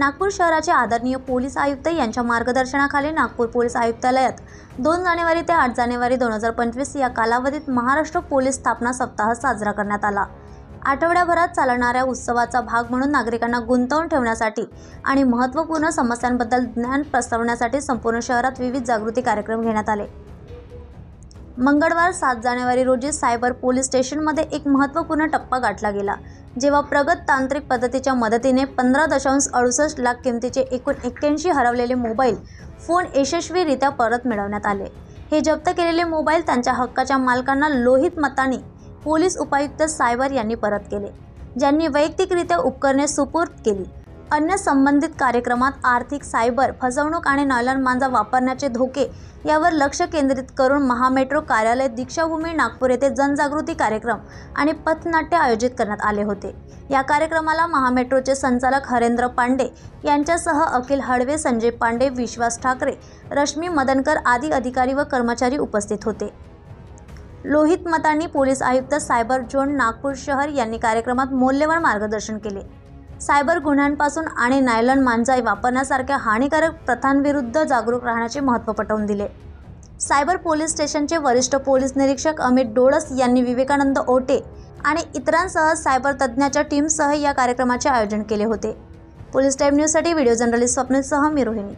नागपूर शहराचे आदरणीय पोलीस आयुक्त यांच्या मार्गदर्शनाखाली नागपूर पोलीस आयुक्तालयात 2 जानेवारी ते 8 जानेवारी 2025 या कालावधीत महाराष्ट्र पोलीस स्थापना सप्ताह साजरा करण्यात आला। आठवड्याभरात चालणाऱ्या उत्सवाचा भाग म्हणून नागरिकांना गुंतवून ठेवण्यासाठी आणि महत्त्वपूर्ण समस्यांबद्दल ज्ञान पसरवण्यासाठी संपूर्ण शहरात विविध जागृती कार्यक्रम घेण्यात आले। मंगळवार 7 जानेवारी रोजी सायबर पोलीस स्टेशनमध्ये एक महत्त्वपूर्ण टप्पा गाठला गेला, जेव्हा प्रगत तांत्रिक पद्धतीच्या मदतीने 15.68 लाख किमतीचे एकूण 81 हरवलेले मोबाईल फोन यशस्वीरित्या परत मिळवण्यात आले। हे जप्त केलेले मोबाईल त्यांच्या हक्काच्या मालकांना लोहित मतांनी पोलीस उपायुक्त सायबर यांनी परत केले, ज्यांनी वैयक्तिकरित्या उपकरणे सुपूर्द केली। अन्य संबंधित कार्यक्रमात आर्थिक, सायबर फसवणूक आणि नायलॉन मांजा वापरण्याचे धोके यावर लक्ष केंद्रित करून महामेट्रो कार्यालय, दीक्षाभूमी नागपूर येथे जनजागृती कार्यक्रम आणि पथनाट्य आयोजित करण्यात आले होते। या कार्यक्रमाला महामेट्रोचे संचालक हरेंद्र पांडे यांच्यासह अखिल हडवे, संजय पांडे, विश्वास ठाकरे, रश्मी मदनकर आदी अधिकारी व कर्मचारी उपस्थित होते। लोहित मतांनी पोलीस आयुक्त सायबर झोन नागपूर शहर यांनी कार्यक्रमात मौल्यवान मार्गदर्शन केले। सायबर गुन्ह्यांपासून आणि नायलॉन मांजा वापरण्यासारख्या हानिकारक प्रथांविरुद्ध जागरूक राहण्याचे महत्त्व पटवून दिले। सायबर पोलीस स्टेशनचे वरिष्ठ पोलीस निरीक्षक अमित डोळस यांनी विवेकानंद ओटे आणि इतरांसह सायबर तज्ज्ञाच्या टीमसह या कार्यक्रमाचे आयोजन केले होते। पोलीस टाइम न्यूजसाठी व्हिडिओ जर्नलिस्ट स्वप्नीलसह मी रोहिणी।